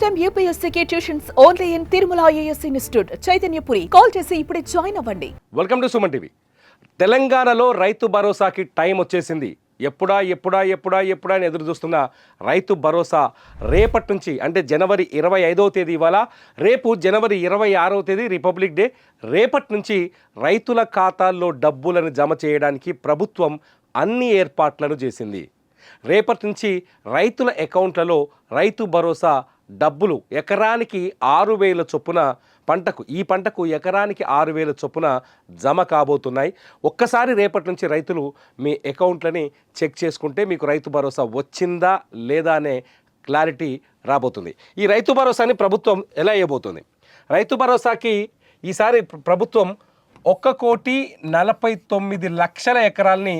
Time యూపీఎస్సీకి tuitions only in Tirumala IAS institute Chaitanyapuri. Call చేసి ఇప్పుడే జాయిన్ అవ్వండి. Welcome to Suman TV. తెలంగాణలో రైతు భరోసాకి టైం వచ్చేసింది. ఎప్పుడా అని ఎదురు చూస్తున్న రైతు భరోసా రేపటి నుంచి అంటే జనవరి 25వ తేదీ ఇవాళ, రేపు జనవరి 26వ తేదీ రిపబ్లిక్ డే. రేపటి నుంచి రైతుల ఖాతాల్లో డబ్బులను జమ చేయడానికి ప్రభుత్వం అన్ని ఏర్పాట్లను చేసింది. రేపటి నుంచి రైతుల అకౌంట్లలో రైతు భరోసా డబ్బులు ఎకరానికి 6,000 చొప్పున ఈ పంటకు ఎకరానికి 6,000 చొప్పున జమ కాబోతున్నాయి. ఒక్కసారి రేపటి నుంచి రైతులు మీ అకౌంట్లని చెక్ చేసుకుంటే మీకు రైతు భరోసా వచ్చిందా లేదా అనే క్లారిటీ రాబోతుంది. ఈ రైతు భరోసాని ప్రభుత్వం ఎలా ఇవ్వబోతుంది? రైతు భరోసాకి ఈసారి ప్రభుత్వం 1,49,00,000 ఎకరాలని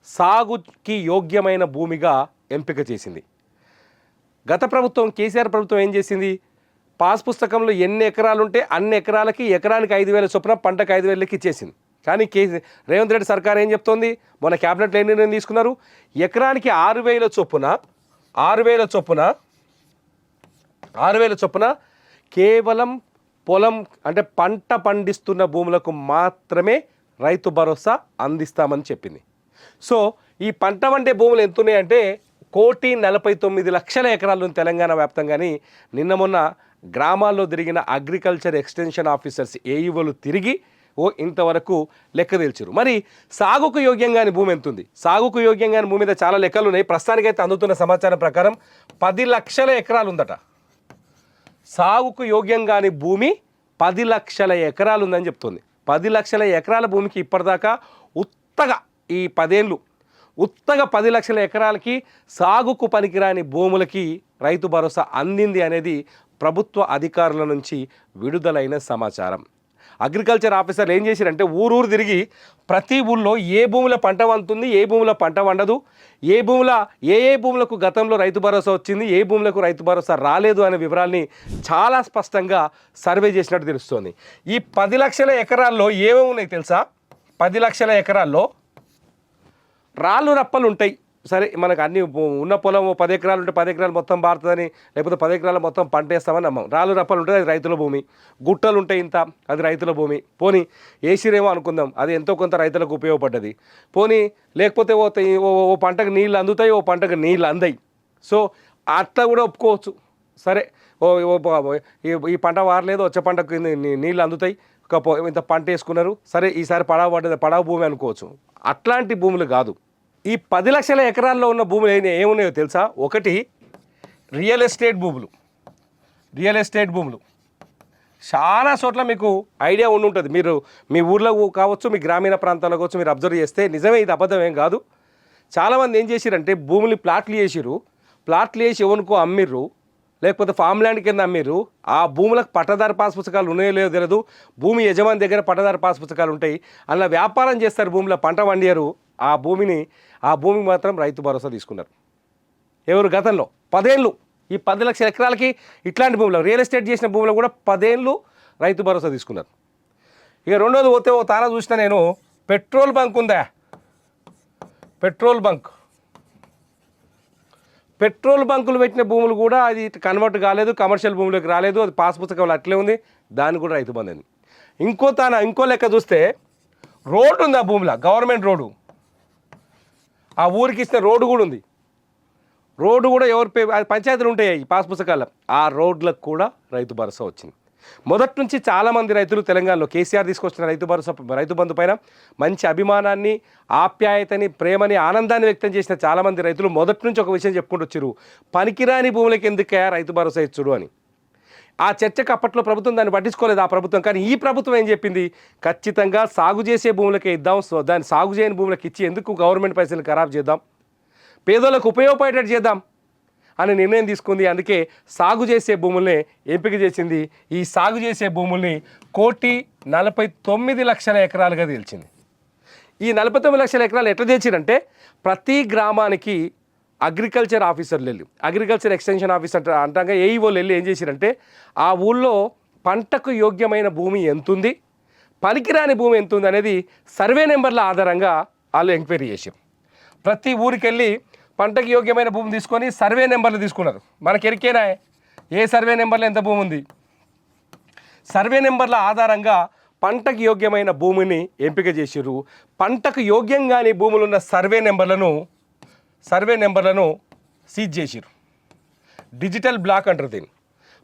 సాగుకి యోగ్యమైన భూమిగా ఎంపిక చేసింది. గత ప్రభుత్వం కేసీఆర్ ప్రభుత్వం ఏం చేసింది? పాస్ పుస్తకంలో ఎన్ని ఎకరాలు ఉంటే అన్ని ఎకరాలకి ఎకరానికి 5,000 చొప్పున పంటకు 5,000 ఇచ్చేసింది. కానీ రేవంత్ రెడ్డి సర్కార్ ఏం చెప్తోంది? మొన్న క్యాబినెట్లో ఎన్ని నిర్ణయం తీసుకున్నారు? ఎకరానికి 6,000 చొప్పున కేవలం పొలం అంటే పంట పండిస్తున్న భూములకు మాత్రమే రైతు భరోసా అందిస్తామని చెప్పింది. సో ఈ పంట వండే భూములు ఎంతున్నాయంటే 1,49,00,000 ఎకరాలు తెలంగాణ వ్యాప్తంగాని. నిన్న మొన్న గ్రామాల్లో తిరిగిన అగ్రికల్చర్ ఎక్స్టెన్షన్ ఆఫీసర్స్ ఏఈఓలు తిరిగి ఇంతవరకు లెక్క తెలిచారు. మరి సాగుకు యోగ్యంగాని భూమి ఎంతుంది? సాగుకు యోగ్యంగాని భూమి మీద చాలా లెక్కలు ఉన్నాయి. ప్రస్తుతానికైతే అందుతున్న సమాచారం ప్రకారం 10 లక్షల ఎకరాలు ఉందట. సాగుకు యోగ్యంగాని భూమి 10 లక్షల ఎకరాలు ఉందని చెప్తుంది. 10 లక్షల ఎకరాల భూమికి ఇప్పటిదాకా ఈ 10 ఏళ్ళు 10 లక్షల ఎకరాలకి సాగుకు పనికిరాని భూములకి రైతు భరోసా అందింది అనేది ప్రభుత్వ అధికారుల నుంచి విడుదలైన సమాచారం. అగ్రికల్చర్ ఆఫీసర్లు ఏం చేశారంటే ఊరు తిరిగి ప్రతి ఊళ్ళో ఏ భూముల పంట వండుతుంది, ఏ భూముల పంట వండదు, ఏ భూములకు గతంలో రైతు భరోసా వచ్చింది, ఏ భూములకు రైతు భరోసా రాలేదు అనే వివరాల్ని చాలా స్పష్టంగా సర్వే చేసినట్టు తెలుస్తోంది. ఈ 10 లక్షల ఎకరాల్లో ఏమేమి ఉన్నాయి తెలుసా? 10 లక్షల ఎకరాల్లో రాళ్ళు రప్పలు ఉంటాయి. సరే, మనకు అన్ని ఉన్న పొలం 10 ఎకరాలు ఉంటే 10 ఎకరాలు మొత్తం బారుతుందని, లేకపోతే 10 ఎకరాలు మొత్తం పంట వేస్తామని నమ్మం. రాళ్ళు రప్పలు ఉంటుంది, అది రైతుల భూమి. గుట్టలు ఉంటాయి ఇంత, అది రైతుల భూమి. పోనీ వేసిరేమో అనుకుందాం, అది ఎంతో కొంత రైతులకు ఉపయోగపడ్డది. పోనీ లేకపోతే ఓ పంటకు నీళ్ళు అందుతాయి, ఓ పంటకు నీళ్ళు అందాయి. సో అట్లా కూడా ఒప్పుకోవచ్చు. సరే, ఈ పంట వారలేదు, వచ్చే పంటకు నీళ్ళు అందుతాయి, ఇంత పంట వేసుకున్నారు, సరే ఈసారి పడవ భూమి అనుకోవచ్చు. అట్లాంటి భూములు కాదు. ఈ 10 లక్షల ఎకరాల్లో ఉన్న భూములు ఏమున్నాయో తెలుసా? ఒకటి రియల్ ఎస్టేట్ భూములు. చాలా చోట్ల మీకు ఐడియా ఉంటుంది. మీరు మీ ఊర్లో కావచ్చు, మీ గ్రామీణ ప్రాంతాల్లో కావచ్చు, మీరు అబ్జర్వ్ చేస్తే నిజమే, ఇది అబద్ధం ఏం కాదు. చాలామంది ఏం చేసిరంటే భూములు ప్లాట్లు వేసి ఎవరికో అమ్మిర్రు, లేకపోతే ఫామ్ ల్యాండ్ కింద అమ్మిర్రు. ఆ భూములకు పట్టదారు పాస్ పుస్తకాలు ఉన్నాయో లేదో తెలియదు. భూమి యజమాని దగ్గర పట్టదారు పాస్ పుస్తకాలు ఉంటాయి. అలా వ్యాపారం చేస్తారు, భూమిలో పంట వండియారు. ఆ భూమికి మాత్రం రైతు భరోసా తీసుకున్నారు. ఎవరు? గతంలో 10 ఏళ్ళు ఈ 10 లక్షల ఎకరాలకి ఇట్లాంటి భూములు, రియల్ ఎస్టేట్ చేసిన భూములు కూడా 10 ఏళ్ళు రైతు భరోసా తీసుకున్నారు. ఇక రెండోది పోతే ఓ తారా చూసిన నేను, పెట్రోల్ బంక్ ఉందా? పెట్రోల్ బంకులు పెట్టిన భూములు కూడా అది కన్వర్ట్ కాలేదు, కమర్షియల్ భూములకు రాలేదు, అది పాస్ పుస్తకాలు అట్లే ఉంది, దాన్ని కూడా రైతు బంధు అయింది. ఇంకో లెక్క చూస్తే రోడ్డు ఉంది ఆ భూమిలో, గవర్నమెంట్ రోడ్డు, ఆ ఊరికి ఇచ్చిన రోడ్డు కూడా ఉంది. రోడ్డు కూడా పంచాయతీలు ఉంటాయి ఈ పాస్ పుస్తకాల్లో, ఆ రోడ్లకు కూడా రైతు భరోసా వచ్చింది. మొదటి నుంచి చాలామంది రైతులు తెలంగాణలో కేసీఆర్ తీసుకొచ్చిన రైతు బంధు పైన మంచి అభిమానాన్ని, ఆప్యాయతని, ప్రేమని, ఆనందాన్ని వ్యక్తం చేసిన చాలామంది రైతులు మొదటి నుంచి ఒక విషయం చెప్పుకుంటూ వచ్చారు, పనికిరాని భూములకి ఎందుకే రైతు భరోసా ఇచ్చుడు అని. ఆ చర్చకు అప్పట్లో ప్రభుత్వం దాన్ని పట్టించుకోలేదు, ఆ ప్రభుత్వం. కానీ ఈ ప్రభుత్వం ఏం చెప్పింది? ఖచ్చితంగా సాగు చేసే భూములకే ఇద్దాం, దాన్ని సాగు చేయని భూములకు ఇచ్చి ఎందుకు గవర్నమెంట్ పైసలు ఖరాబ్ చేద్దాం, పేదోళ్ళకు ఉపయోగపడేటట్టు చేద్దాం అని నిర్ణయం తీసుకుంది. అందుకే సాగు చేసే భూముల్ని ఎంపిక చేసింది. ఈ సాగు చేసే భూముల్ని 1,49,00,000 ఎకరాలుగా తేల్చింది. ఈ 49 లక్షల ఎకరాలు ఎట్లా తెచ్చిరంటే, ప్రతి గ్రామానికి అగ్రికల్చర్ ఆఫీసర్లు వెళ్ళి, అగ్రికల్చర్ ఎక్స్టెన్షన్ ఆఫీసర్ అంటాగా ఏఈఓలు వెళ్ళి ఏం చేసిరంటే, ఆ ఊళ్ళో పంటకు యోగ్యమైన భూమి ఎంతుంది, పనికిరాని భూమి ఎంతుంది అనేది సర్వే నెంబర్ల ఆధారంగా వాళ్ళు ఎంక్వైరీ చేశారు. ప్రతి ఊరికి వెళ్ళి పంటకి యోగ్యమైన భూమి తీసుకొని సర్వే నెంబర్లు తీసుకున్నారు. మనకి ఎరికేనా ఏ సర్వే నెంబర్లో ఎంత భూమి ఉంది, సర్వే నెంబర్ల ఆధారంగా పంటకు యోగ్యమైన భూమిని ఎంపిక చేసిర్రు. పంటకు యోగ్యం కాని భూములు ఉన్న సర్వే నెంబర్లను సీజ్ చేసిర్రు. డిజిటల్ బ్లాక్ అంటారు దీన్ని.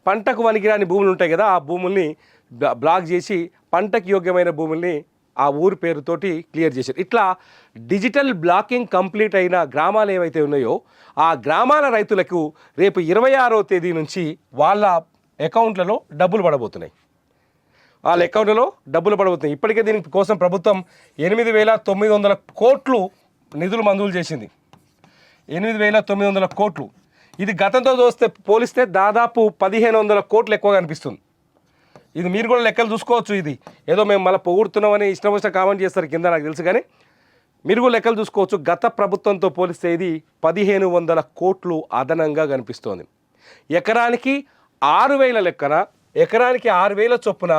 పంటకు వనికిరాని భూములు ఉంటాయి కదా, ఆ భూముల్ని బ్లాక్ చేసి పంటకు యోగ్యమైన భూముల్ని ఆ ఊరి పేరుతోటి క్లియర్ చేశారు. ఇట్లా డిజిటల్ బ్లాకింగ్ కంప్లీట్ అయిన గ్రామాలు ఏవైతే ఉన్నాయో ఆ గ్రామాల రైతులకు రేపు 26వ తేదీ నుంచి వాళ్ళ అకౌంట్లలో డబ్బులు పడబోతున్నాయి. వాళ్ళ అకౌంట్లలో డబ్బులు పడబోతున్నాయి. ఇప్పటికే దీని కోసం ప్రభుత్వం 8,900 కోట్లు నిధులు మంజూరు చేసింది. 8,900 కోట్లు. ఇది గతంతో పోలిస్తే దాదాపు 1,500 కోట్లు ఎక్కువగా అనిపిస్తుంది. ఇది మీరు కూడా లెక్కలు చూసుకోవచ్చు. ఇది ఏదో మేము మళ్ళీ పొగుడుతున్నామని ఇష్టం వచ్చిన కామెంట్ చేస్తారు కింద, నాకు తెలుసు. కానీ మీరు కూడా లెక్కలు చూసుకోవచ్చు. గత ప్రభుత్వంతో పోలిస్తే ఇది 1,500 కోట్లు అదనంగా కనిపిస్తోంది. ఎకరానికి 6,000 లెక్కన, ఎకరానికి 6,000 చొప్పున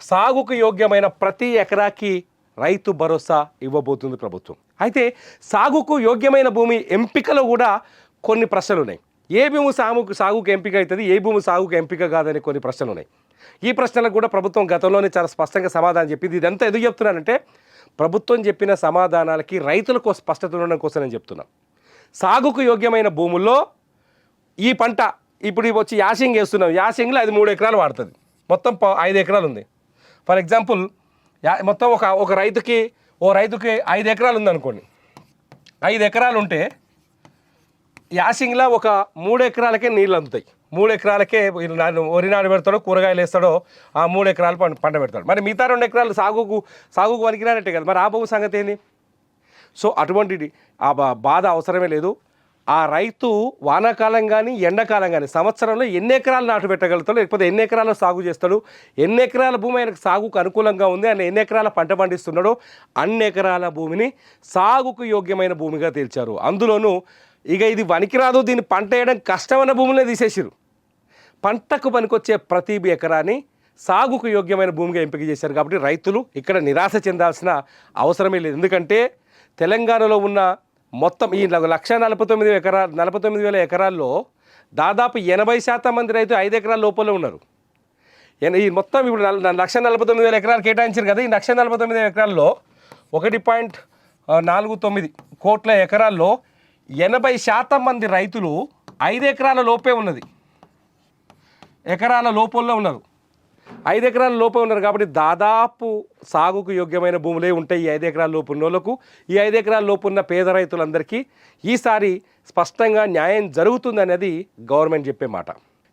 సాగుకు యోగ్యమైన ప్రతి ఎకరాకి రైతు భరోసా ఇవ్వబోతుంది ప్రభుత్వం. అయితే సాగుకు యోగ్యమైన భూమి ఎంపికలో కూడా కొన్ని ప్రశ్నలు ఉన్నాయి. ఏ భూమి సాగుకు ఎంపిక అవుతుంది, ఏ భూమి సాగుకు ఎంపిక కాదని కొన్ని ప్రశ్నలు ఉన్నాయి. ఈ ప్రశ్నలకు కూడా ప్రభుత్వం గతంలోనే చాలా స్పష్టంగా సమాధానం చెప్పింది. ఇదంతా ఎందుకు చెప్తున్నానంటే ప్రభుత్వం చెప్పిన సమాధానాలకి రైతులకు స్పష్టత ఉండడం కోసం నేను చెప్తున్నాను. సాగుకు యోగ్యమైన భూముల్లో ఈ పంట ఇప్పుడు వచ్చి యాసింగ్ వేస్తున్నాం. యాసింగ్లో అది 3 ఎకరాలు వాడుతుంది. మొత్తం 5 ఎకరాలు ఉంది. ఫర్ ఎగ్జాంపుల్ మొత్తం ఒక రైతుకి 5 ఎకరాలు ఉందనుకోండి. 5 ఎకరాలు ఉంటే యాసింగ్లో ఒక 3 ఎకరాలకే నీళ్ళు అందుతాయి. 3 ఎకరాలకే వరి నాడు పెడతాడో, కూరగాయలు వేస్తాడో, ఆ 3 ఎకరాలు పంట పెడతాడు. మరి మిగతా 2 ఎకరాలు సాగుకు వనికిరానట్టే కదా. మరి ఆ భూమి సంగతి ఏంది? సో అటువంటిది ఆ బాధ అవసరమే లేదు. ఆ రైతు వానాకాలం కానీ ఎండాకాలం కానీ సంవత్సరంలో ఎన్ని ఎకరాలు నాటు పెట్టగలుగుతాడు, లేకపోతే ఎన్ని ఎకరాలు సాగు చేస్తాడు, ఎన్ని ఎకరాల భూమి ఆయనకు సాగుకు అనుకూలంగా ఉంది, ఆయన ఎన్ని ఎకరాల పంట పండిస్తున్నాడో అన్ని ఎకరాల భూమిని సాగుకు యోగ్యమైన భూమిగా తేల్చారు. అందులోనూ ఇక ఇది వనికిరాదు, దీన్ని పంట వేయడం కష్టమైన భూములనే తీసేసారు. పంటకు పనికొచ్చే ప్రతి ఎకరాన్ని సాగుకు యోగ్యమైన భూమిగా ఎంపిక చేశారు. కాబట్టి రైతులు ఇక్కడ నిరాశ చెందాల్సిన అవసరమే లేదు. ఎందుకంటే తెలంగాణలో ఉన్న మొత్తం ఈ 1,49,000 ఎకరాల్లో దాదాపు 80% మంది రైతు 5 ఎకరాల లోపలే ఉన్నారు. ఈ మొత్తం ఇప్పుడు 1,49,000 ఎకరాలు కేటాయించారు కదా. ఈ 1,49,000 ఎకరాల్లో 1.49 కోట్ల ఎకరాల్లో 80% మంది రైతులు 5 ఎకరాల లోపే ఉన్నది, ఎకరాల లోపల్లో ఉన్నారు. 5 ఎకరాల లోపే ఉన్నారు. కాబట్టి దాదాపు సాగుకు యోగ్యమైన భూములే ఉంటాయి ఈ 5 ఎకరాల లోపు ఉన్న వాళ్ళకు. ఈ 5 ఎకరాల లోపు ఉన్న పేద రైతులందరికీ ఈసారి స్పష్టంగా న్యాయం జరుగుతుంది అనేది గవర్నమెంట్ చెప్పే మాట.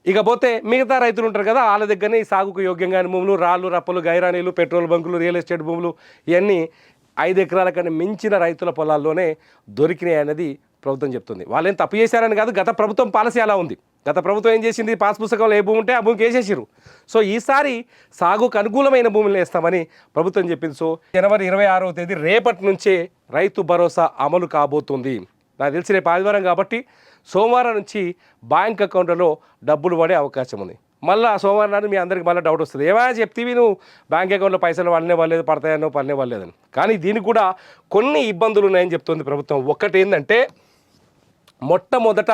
ఇకపోతే మిగతా రైతులు ఉంటారు కదా, వాళ్ళ దగ్గరనే ఈ సాగుకు యోగ్యంగా భూములు, రాళ్ళు రప్పలు, గైరానీలు, పెట్రోల్ బంకులు, రియల్ ఎస్టేట్ భూములు ఇవన్నీ 5 ఎకరాల కన్నా మించిన రైతుల పొలాల్లోనే దొరికినాయి అనేది ప్రభుత్వం చెప్తుంది. వాళ్ళేం తప్పు చేశారని కాదు, గత ప్రభుత్వం పాలసీ అలా ఉంది. గత ప్రభుత్వం ఏం చేసింది, పాస్ పుస్తకంలో ఏ భూమి ఉంటే ఆ భూమికి వేసేసారు. సో ఈసారి సాగుకు అనుకూలమైన భూములు వేస్తామని ప్రభుత్వం చెప్పింది. సో జనవరి 26వ తేదీ రేపటి నుంచే రైతు భరోసా అమలు కాబోతుంది. నాకు తెలిసి రేపు ఆదివారం కాబట్టి సోమవారం నుంచి బ్యాంక్ అకౌంట్లలో డబ్బులు పడే అవకాశం ఉంది. మళ్ళీ సోమవారం నాడు మీ అందరికి మళ్ళీ డౌట్ వస్తుంది, ఏమైనా చెప్తేవి నువ్వు బ్యాంక్ అకౌంట్లో పైసలు వాళ్ళనే వాళ్ళలేదు, పడతాయనో పడనే వాళ్ళలేదని. కానీ దీనికి కూడా కొన్ని ఇబ్బందులు ఉన్నాయని చెప్తుంది ప్రభుత్వం. ఒకటి ఏంటంటే మొట్టమొదట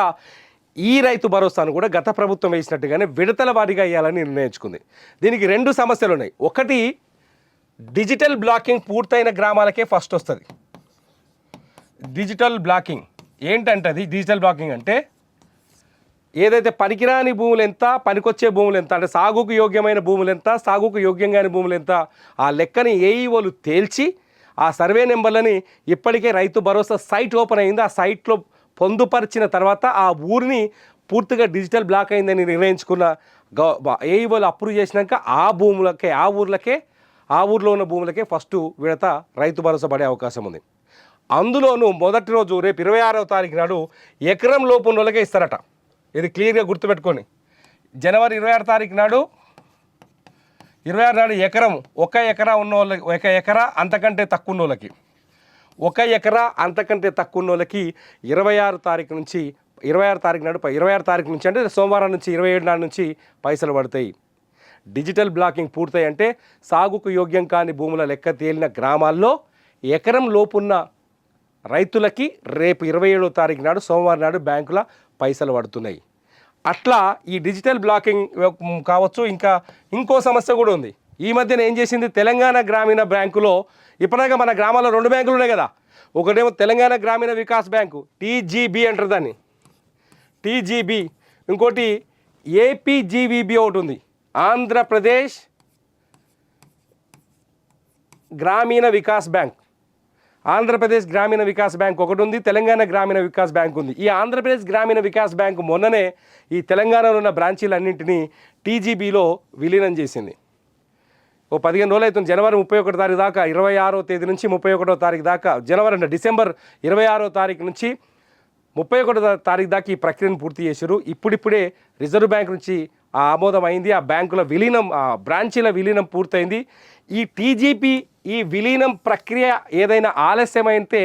ఈ రైతు భరోసాను కూడా గత ప్రభుత్వం వేసినట్టుగానే విడతల వారీగా ఇవ్వాలని నిర్ణయించుకుంది. దీనికి 2 సమస్యలు ఉన్నాయి. ఒకటి, డిజిటల్ బ్లాకింగ్ పూర్తయిన గ్రామాలకే ఫస్ట్ వస్తుంది. డిజిటల్ బ్లాకింగ్ ఏంటంటే, అది డిజిటల్ బ్లాకింగ్ అంటే ఏదైతే పనికిరాని భూములు ఎంత, పనికొచ్చే భూములు ఎంత, అంటే సాగుకు యోగ్యమైన భూములు ఎంత, సాగుకు యోగ్యంగాని భూములు ఎంత, ఆ లెక్కని ఏఈఓలు తేల్చి ఆ సర్వే నెంబర్లని ఇప్పటికే రైతు భరోసా సైట్ ఓపెన్ అయింది. ఆ సైట్లో పొందుపరిచిన తర్వాత ఆ ఊరిని పూర్తిగా డిజిటల్ బ్లాక్ అయిందని నిర్ణయించుకున్న ఏఈఓలు అప్రూవ్ చేసినాక ఆ ఊర్లో ఉన్న భూములకే ఫస్ట్ విడత రైతు భరోసా పడే అవకాశం ఉంది. అందులోనూ మొదటి రోజు రేపు 26వ తారీఖు నాడు ఎకరం లోపు ఉన్న వాళ్ళకే ఇస్తారట. ఇది క్లియర్గా గుర్తుపెట్టుకొని, జనవరి 26 తారీఖు నాడు ఎకరం, 1 ఎకరా ఉన్న వాళ్ళకి, 1 ఎకరా అంతకంటే తక్కువ ఉన్న వాళ్ళకి, 1 ఎకరా అంతకంటే తక్కువ ఉన్న వాళ్ళకి 26 తారీఖు నుంచి 26 తారీఖు నుంచి అంటే సోమవారం నుంచి 27 నాడు నుంచి పైసలు పడతాయి. డిజిటల్ బ్లాకింగ్ పూర్తయి అంటే సాగుకు యోగ్యం కాని భూముల లెక్క తేలిన గ్రామాల్లో ఎకరం లోపున్న రైతులకి రేపు 27వ తారీఖు నాడు సోమవారం నాడు బ్యాంకుల పైసలు పడుతున్నాయి. అట్లా ఈ డిజిటల్ బ్లాకింగ్ కావచ్చు, ఇంకా ఇంకో సమస్య కూడా ఉంది. ఈ మధ్యన ఏం చేసింది తెలంగాణ గ్రామీణ బ్యాంకులో, ఇప్పటిదాకా మన గ్రామాల్లో 2 బ్యాంకులు ఉన్నాయి కదా, ఒకటేమో తెలంగాణ గ్రామీణ వికాస్ బ్యాంకు టీజీబీ అంటారు దాన్ని, టీజీబీ, ఇంకోటి ఏపీజీవీబీ ఒకటి ఉంది, ఆంధ్రప్రదేశ్ గ్రామీణ వికాస్ బ్యాంక్. ఆంధ్రప్రదేశ్ గ్రామీణ వికాస్ బ్యాంక్ ఒకటి ఉంది, తెలంగాణ గ్రామీణ వికాస్ బ్యాంక్ ఉంది. ఈ ఆంధ్రప్రదేశ్ గ్రామీణ వికాస్ బ్యాంక్ మొన్ననే ఈ తెలంగాణలో ఉన్న బ్రాంచీలన్నింటినీ టీజీబీలో విలీనం చేసింది. ఓ 15 రోజులు అవుతుంది. జనవరి 31 తారీఖు దాకా, 26వ తేదీ నుంచి 31వ తారీఖు దాకా, డిసెంబర్ 26వ తారీఖు నుంచి 31వ తారీఖు దాకా ఈ ప్రక్రియను పూర్తి చేశారు. ఇప్పుడిప్పుడే రిజర్వ్ బ్యాంక్ నుంచి ఆ ఆమోదం అయింది. ఆ బ్యాంకుల విలీనం, ఆ బ్రాంచీల విలీనం పూర్తయింది. ఈ టీజీపీ ఈ విలీనం ప్రక్రియ ఏదైనా ఆలస్యమైతే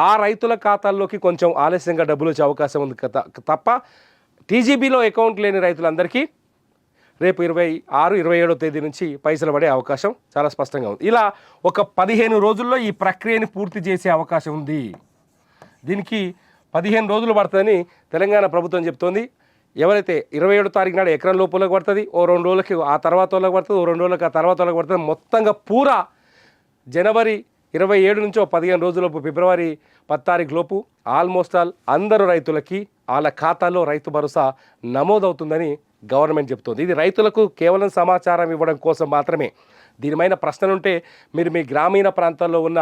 ఆ రైతుల ఖాతాల్లోకి కొంచెం ఆలస్యంగా డబ్బులు వచ్చే అవకాశం ఉంది తప్ప టీజీబీలో అకౌంట్ లేని రైతులందరికీ రేపు 26, 27వ తేదీ నుంచి పైసలు పడే అవకాశం చాలా స్పష్టంగా ఉంది. ఇలా ఒక 15 రోజుల్లో ఈ ప్రక్రియని పూర్తి చేసే అవకాశం ఉంది. దీనికి 15 రోజులు పడుతుందని తెలంగాణ ప్రభుత్వం చెప్తోంది. ఎవరైతే 27వ తారీఖు నాడు ఎకరం లోపలకు పడుతుంది, ఓ 2 రోజులకి ఆ తర్వాత వాళ్ళకి పడుతుంది, ఓ 2 రోజులకి ఆ తర్వాత వాళ్ళకి పడుతుంది. మొత్తంగా పూరా జనవరి 27 నుంచి 15 రోజులలోపు, ఫిబ్రవరి 10 తారీఖు లోపు ఆల్మోస్ట్ అందరూ రైతులకి వాళ్ళ ఖాతాలో రైతు భరోసా నమోదవుతుందని గవర్నమెంట్ చెప్తోంది. ఇది రైతులకు కేవలం సమాచారం ఇవ్వడం కోసం మాత్రమే. దీనిపైన ప్రశ్నలుంటే మీరు మీ గ్రామీణ ప్రాంతాల్లో ఉన్న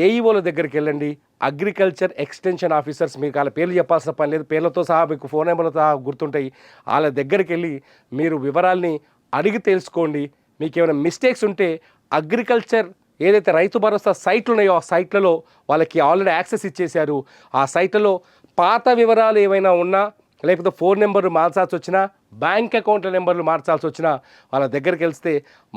ఏఈఓల దగ్గరికి వెళ్ళండి, అగ్రికల్చర్ ఎక్స్టెన్షన్ ఆఫీసర్స్, మీకు వాళ్ళ పేర్లు చెప్పాల్సిన పని లేదు, పేర్లతో సహా మీకు ఫోన్ నెంబర్లతో సహా గుర్తుంటాయి. వాళ్ళ దగ్గరికి వెళ్ళి మీరు వివరాల్ని అడిగి తెలుసుకోండి. మీకు ఏమైనా మిస్టేక్స్ ఉంటే అగ్రికల్చర్ ఏదైతే రైతు భరోసా సైట్లు ఉన్నాయో ఆ సైట్లలో వాళ్ళకి ఆల్రెడీ యాక్సెస్ ఇచ్చేశారు. ఆ సైట్లలో పాత వివరాలు ఏమైనా ఉన్నా, లేకపోతే ఫోన్ నెంబర్లు మార్చాల్సి వచ్చినా, బ్యాంక్ అకౌంట్ల నెంబర్లు మార్చాల్సి వచ్చినా వాళ్ళ దగ్గరికి వెళ్తే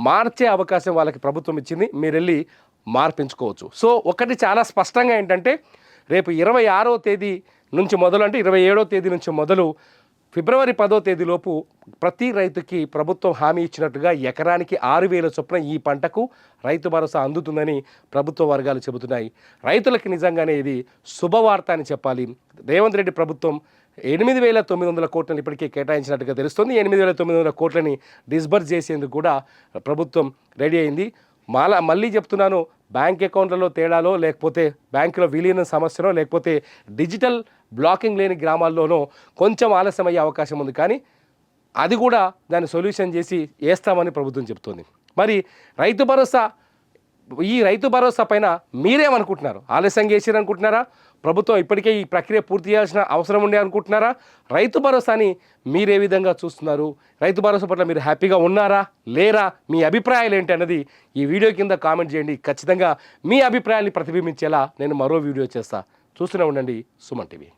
మార్చే అవకాశం వాళ్ళకి ప్రభుత్వం ఇచ్చింది. మీరు వెళ్ళి మార్పించుకోవచ్చు. సో ఒకటి చాలా స్పష్టంగా ఏంటంటే రేపు 26వ తేదీ నుంచి మొదలు, అంటే 27వ తేదీ నుంచి మొదలు ఫిబ్రవరి 10వ తేదీలోపు ప్రతి రైతుకి ప్రభుత్వం హామీ ఇచ్చినట్టుగా ఎకరానికి 6,000 చొప్పున ఈ పంటకు రైతు భరోసా అందుతుందని ప్రభుత్వ వర్గాలు చెబుతున్నాయి. రైతులకి నిజంగానే ఇది శుభవార్త అని చెప్పాలి. రేవంత్ రెడ్డి ప్రభుత్వం 8,900 కోట్లను ఇప్పటికే కేటాయించినట్టుగా తెలుస్తుంది. 8,900 కోట్లని డిస్బర్స్ చేసేందుకు కూడా ప్రభుత్వం రెడీ అయింది. మళ్ళీ చెప్తున్నాను, బ్యాంక్ అకౌంట్లలో తేడాలో, లేకపోతే బ్యాంకులో విలీనం సమస్యలో, లేకపోతే డిజిటల్ బ్లాకింగ్ లేని గ్రామాల్లోనో కొంచెం ఆలస్యం అయ్యే అవకాశం ఉంది. కానీ అది కూడా దాన్ని సొల్యూషన్ చేసి వేస్తామని ప్రభుత్వం చెప్తోంది. మరి ఈ రైతు భరోసా పైన మీరేమనుకుంటున్నారు? ఆలస్యం చేసిరనుకుంటున్నారా? ప్రభుత్వం ఇప్పటికే ఈ ప్రక్రియ పూర్తి చేయాల్సిన అవసరం ఉండే అనుకుంటున్నారా? రైతు భరోసాని మీరే విధంగా చూస్తున్నారు? రైతు భరోసా పట్ల మీరు హ్యాపీగా ఉన్నారా లేరా? మీ అభిప్రాయాలు ఏంటి అన్నది ఈ వీడియో కింద కామెంట్ చేయండి. ఖచ్చితంగా మీ అభిప్రాయాన్ని ప్రతిబింబించేలా నేను మరో వీడియో చేస్తా. చూస్తూనే ఉండండి సుమన్ టీవీ.